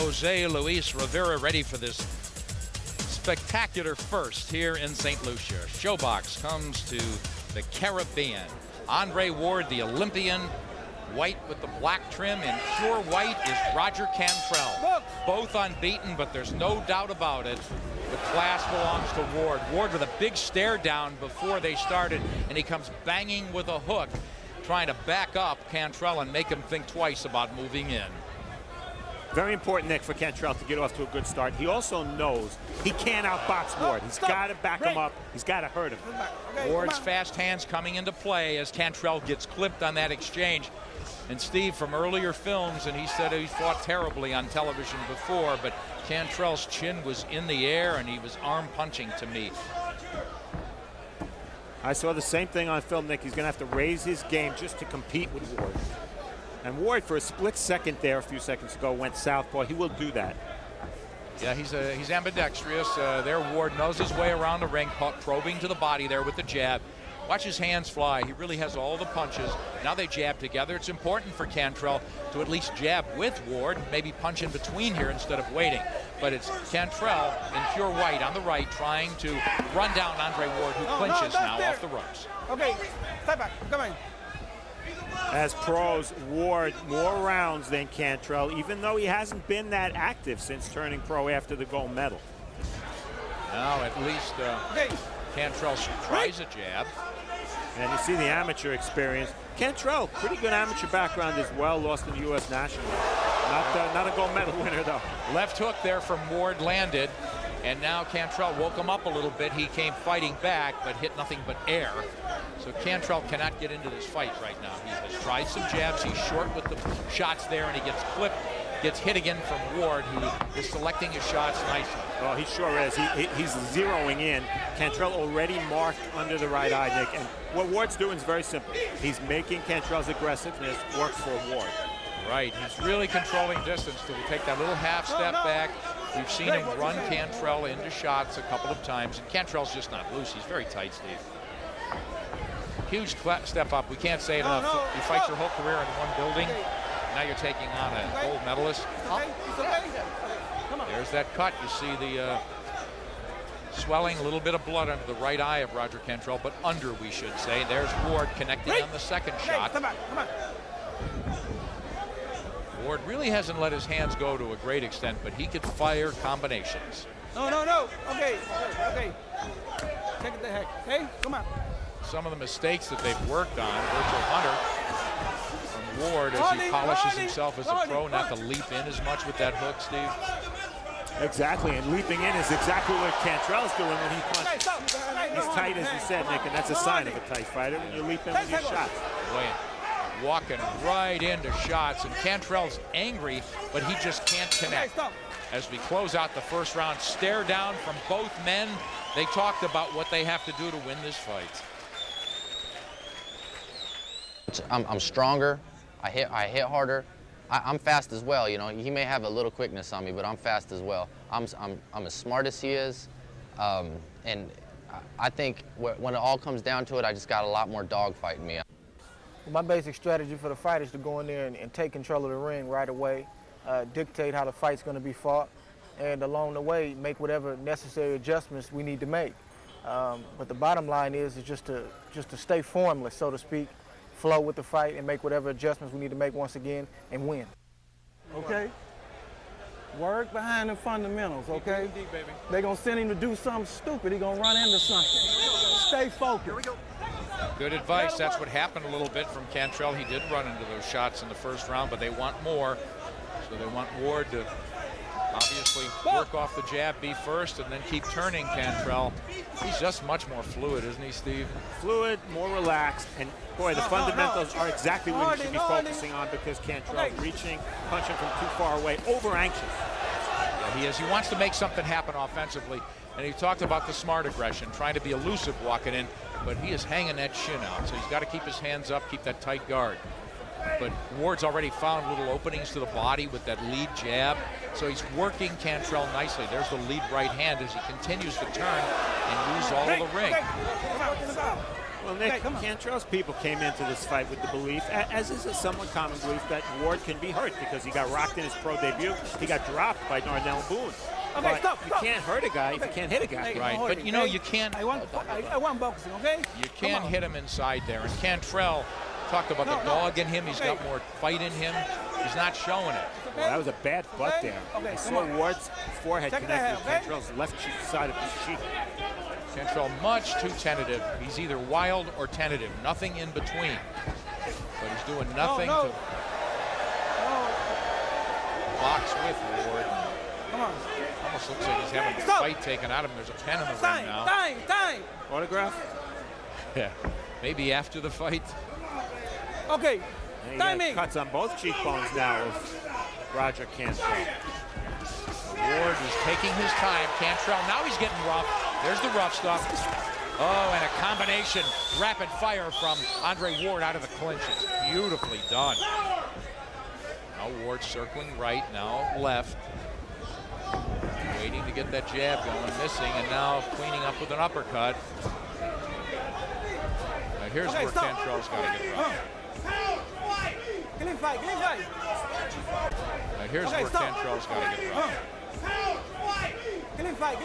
Jose Luis Rivera ready for this spectacular first here in St. Lucia. Shobox comes to the Caribbean. Andre Ward, the Olympian, white with the black trim, and pure white is Roger Cantrell. Both unbeaten, but there's no doubt about it. The class belongs to Ward. Ward with a big stare down before they started, and he comes banging with a hook, trying to back up Cantrell and make him think twice about moving in. Very important, Nick, for Cantrell to get off to a good start. He also knows he can't outbox Ward. He's got to back him up. He's got to hurt him. Ward's fast hands coming into play as Cantrell gets clipped on that exchange. And Steve, from earlier films, and he said he fought terribly on television before, but Cantrell's chin was in the air and he was arm punching to me. I saw the same thing on film, Nick. He's going to have to raise his game just to compete with Ward. And Ward, for a split second there a few seconds ago, went southpaw. He will do that. Yeah, he's ambidextrous. There, Ward knows his way around the ring, probing to the body there with the jab. Watch his hands fly. He really has all the punches. Now they jab together. It's important for Cantrell to at least jab with Ward, maybe punch in between here instead of waiting. But it's Cantrell in pure white on the right trying to run down Andre Ward, who clinches now off the ropes. Okay, step back, come on. As pros, Ward more rounds than Cantrell, even though he hasn't been that active since turning pro after the gold medal. Now at least Cantrell tries a jab. And you see the amateur experience. Cantrell, pretty good amateur background as well, lost in the U.S. National. Not a gold medal winner, though. Left hook there from Ward landed, and now Cantrell woke him up a little bit. He came fighting back, but hit nothing but air. So Cantrell cannot get into this fight right now. He has tried some jabs. He's short with the shots there, and he gets clipped. Gets hit again from Ward, who is selecting his shots nicely. Oh, he sure is. He's zeroing in. Cantrell already marked under the right eye, Nick. And what Ward's doing is very simple. He's making Cantrell's aggressiveness work for Ward. Right. He's really controlling distance to take that little half step back. We've seen him run Cantrell into shots a couple of times, and Cantrell's just not loose. He's very tight, Steve. Huge step up. We can't say it enough. He fights your whole career in one building. Now you're taking on a gold medalist. There's that cut. You see the swelling, a little bit of blood under the right eye of Roger Cantrell, but under, we should say. There's Ward connecting on the second shot. Come on. Ward really hasn't let his hands go to a great extent, but he could fire combinations. No. Okay. Take it the heck. Okay, come on. Some of the mistakes that they've worked on, Virgil Hunter, from Ward as he polishes himself as a pro, not to leap in as much with that hook, Steve. Exactly, and leaping in is exactly what Cantrell's doing when he punches. He's tight, as you said, Nick, and that's a sign of a tight fighter when you leap in with your shots. Walking right into shots, and Cantrell's angry, but he just can't connect. As we close out the first round, stare down from both men. They talked about what they have to do to win this fight. I'm stronger. I hit harder. I'm fast as well. You know, he may have a little quickness on me, but I'm fast as well. I'm as smart as he is, and I think when it all comes down to it, I just got a lot more dogfight in me. My basic strategy for the fight is to go in there and take control of the ring right away, dictate how the fight's going to be fought, and along the way make whatever necessary adjustments we need to make. But the bottom line is just to stay formless, so to speak, flow with the fight and make whatever adjustments we need to make once again and win. Okay? Work behind the fundamentals, okay? They're going to send him to do something stupid. He's going to run into something. Stay focused. Good advice. That's what happened a little bit from Cantrell. He did run into those shots in the first round, but they want more. So they want Ward to obviously work off the jab, be first, and then keep turning Cantrell. He's just much more fluid, isn't he, Steve? Fluid, more relaxed, and boy, the fundamentals are exactly what he should be focusing on, because Cantrell reaching, punching from too far away, over anxious. Yeah, he is. He wants to make something happen offensively, and he talked about the smart aggression, trying to be elusive walking in, but he is hanging that shin out, so he's got to keep his hands up, keep that tight guard. But Ward's already found little openings to the body with that lead jab, so he's working Cantrell nicely. There's the lead right hand as he continues to turn and use all of the ring. Well, Nick, Cantrell's people came into this fight with the belief, as is a somewhat common belief, that Ward can be hurt because he got rocked in his pro debut. He got dropped by Darnell Boone. Okay, but you can't hurt a guy if you can't hit a guy. Right, but you know, you can't. I want boxing, okay? You can't hit him inside there. And Cantrell talked about the dog in him. He's got more fight in him. He's not showing it. Well, that was a bad butt there. I saw Ward's forehead connect with Cantrell's left cheek side of his cheek. Cantrell much too tentative. He's either wild or tentative, nothing in between. But he's doing nothing to box with Ward. Come on. Almost looks like he's having the fight taken out of him. There's a pen in the ring now. Time. Autograph? Yeah, maybe after the fight. Okay. And he got cuts on both cheekbones now of Roger Cantrell. Ward is taking his time. Cantrell, now he's getting rough. There's the rough stuff. Oh, and a combination, rapid fire from Andre Ward out of the clinch. It's beautifully done. Now Ward circling right, now left. Waiting to get that jab going, missing, and now cleaning up with an uppercut. Now here's where Cantrell's got to get rough. Clean fight. Now here's where Cantrell's got to get rough. Clean fight.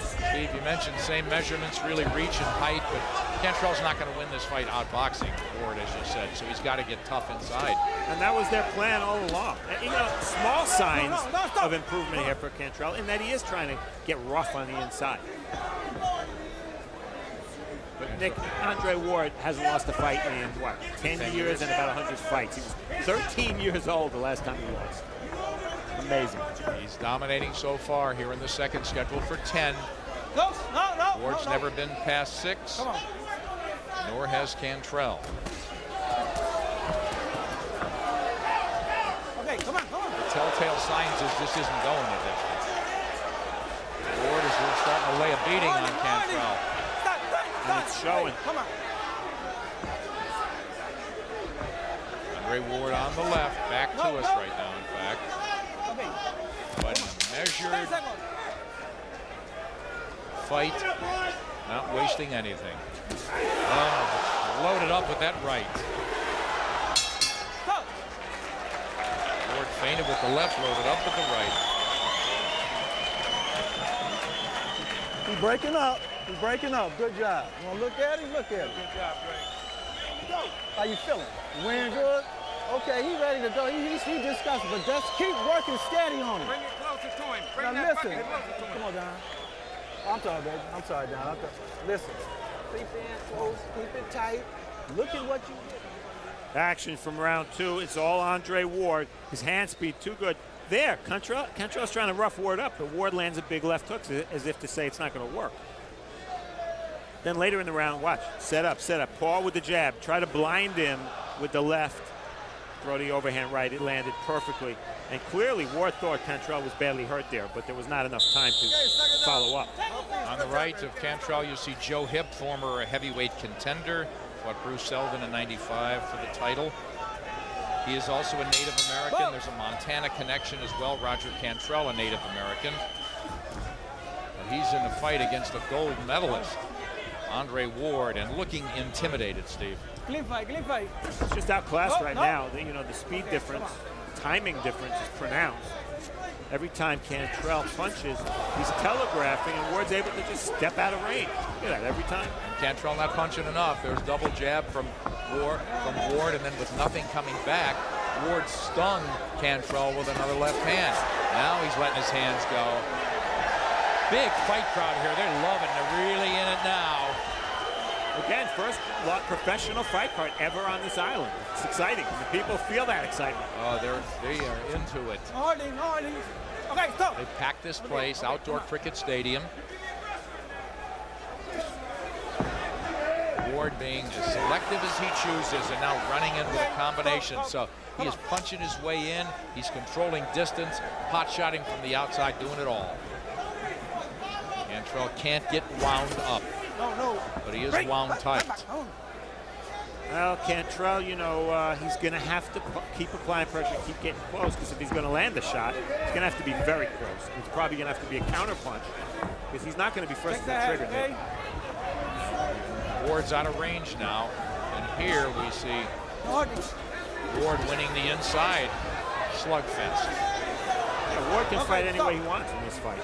Steve, you mentioned same measurements, really reach and height, but Cantrell's not going to win this fight outboxing Ward, as you said, so he's got to get tough inside. And that was their plan all along. And, you know, small signs of improvement here for Cantrell in that he is trying to get rough on the inside. But Nick, Andre Ward hasn't lost a fight in, 10 years and about 100 fights. He was 13 years old the last time he lost. Amazing. He's dominating so far here in the second, scheduled for 10. Ward's never been past 6, nor has Cantrell. Okay, come on. The telltale signs is this isn't going the distance. Ward is starting to lay a beating on Cantrell. And it's showing. Come on. Andre Ward on the left, back to us right now, in fact. But measured fight, not wasting anything. Oh, loaded up with that right. Ward feinted with the left, loaded up with the right. He's breaking up. Good job. You want to look at him? Look at him. Good job, Greg. How you feeling? Wearing good? Okay, he's ready to go. He's disgusted, but just keep working steady on him. Bring it closer to him. Now listen. Come on, Don. I'm sorry, baby. I'm sorry, Don. Listen. Keep it close. Keep it tight. Look at what you did. Action from round 2. It's all Andre Ward. His hand speed too good. There, Cantrell's trying to rough Ward up, but Ward lands a big left hook as if to say it's not going to work. Then later in the round, watch. Set up. Paul with the jab. Try to blind him with the left. Throw the overhand right. It landed perfectly. And clearly, Ward thought Cantrell was badly hurt there, but there was not enough time to follow up. On the right of Cantrell, you see Joe Hipp, former heavyweight contender. Fought Bruce Seldon in '95 for the title. He is also a Native American. There's a Montana connection as well. Roger Cantrell, a Native American. And he's in a fight against a gold medalist, Andre Ward, and looking intimidated, Steve. Clean fight. It's just outclassed right now. The speed difference, timing difference is pronounced. Every time Cantrell punches, he's telegraphing, and Ward's able to just step out of range. Look at that, every time. And Cantrell not punching enough. There's double jab from Ward, and then with nothing coming back, Ward stung Cantrell with another left hand. Now he's letting his hands go. Big fight crowd here. They're loving it. They're really in it now. Again, first professional fight card ever on this island. It's exciting. The people feel that excitement. Oh, they are into it. Hardy. Okay, stop. They packed this place, outdoor cricket stadium. Ward being as selective as he chooses and now running in with a combination. So he is punching his way in. He's controlling distance, pot-shotting from the outside, doing it all. Cantrell can't get wound up. No. But he is wound tight. Well, Cantrell, he's going to have to keep applying pressure, keep getting close, because if he's going to land the shot, it's going to have to be very close. It's probably going to have to be a counter punch, because he's not going to be first to the trigger. Ward's out of range now. And here we see Ward winning the inside slugfest. Yeah, Ward can fight any way he wants in this fight.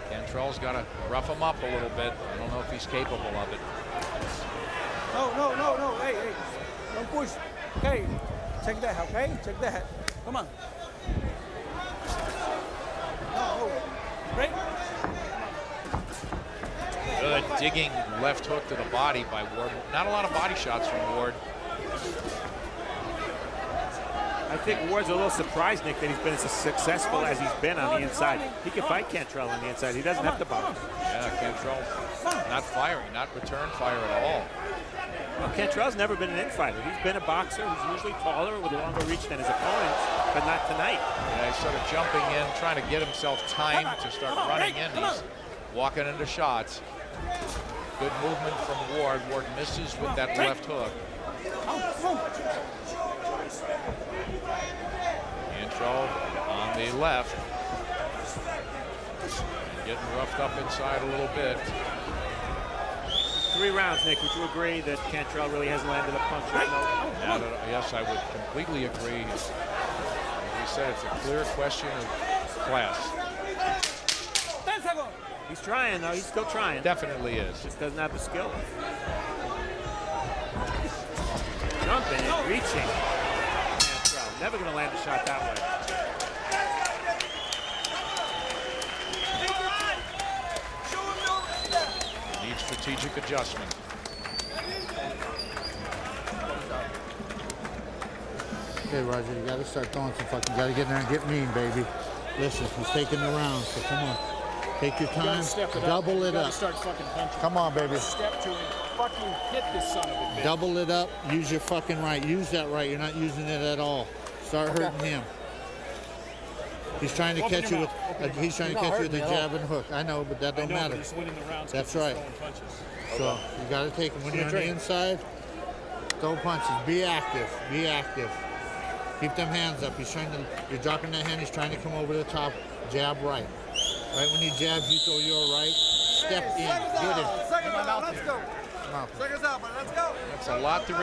Cantrell's got to rough him up a little bit. I don't know if he's capable of it. No. Hey. Don't push. Okay. Check that, okay? Check that. Come on. No. Break. Good digging left hook to the body by Ward. Not a lot of body shots from Ward. I think Ward's a little surprised, Nick, that he's been as successful as he's been on the inside. He can fight Cantrell on the inside. He doesn't have to box. Yeah, Cantrell not firing, not return fire at all. Well, Cantrell's never been an infighter. He's been a boxer who's usually taller with longer reach than his opponents, but not tonight. Yeah, he's sort of jumping in, trying to get himself timed to start running in. He's walking into shots. Good movement from Ward. Ward misses with that left hook. Cantrell on the left. Getting roughed up inside a little bit. 3 rounds, Nick. Would you agree that Cantrell really hasn't landed a punch yet? Yeah, yes, I would completely agree. As we said, it's a clear question of class. He's trying, though. He's still trying. Definitely is. Just doesn't have the skill. Jumping and reaching. Cantrell never going to land a shot that way. Needs strategic adjustment. Okay, Roger, you gotta start throwing some fucking, you gotta get in there and get mean, baby. Listen, he's taking the round, so come on. Take your time, double it up. Start fucking punching. Come on, baby. Step to it. Fucking hit this son of a bitch. Double it up, use your fucking right. Use that right, you're not using it at all. Start hurting him. He's trying to catch you with, he's trying to catch you with a jab and hook. I know, but that don't matter. He's winning the rounds. That's right. So you gotta take him when you're on the inside. Throw punches, be active, be active. Keep them hands up. He's trying to, you're dropping that hand, he's trying to come over the top, jab right. Right when he jabs, you throw your right, step in, get it. Let's go. Come on. Check us out, man. Let's go. That's a lot to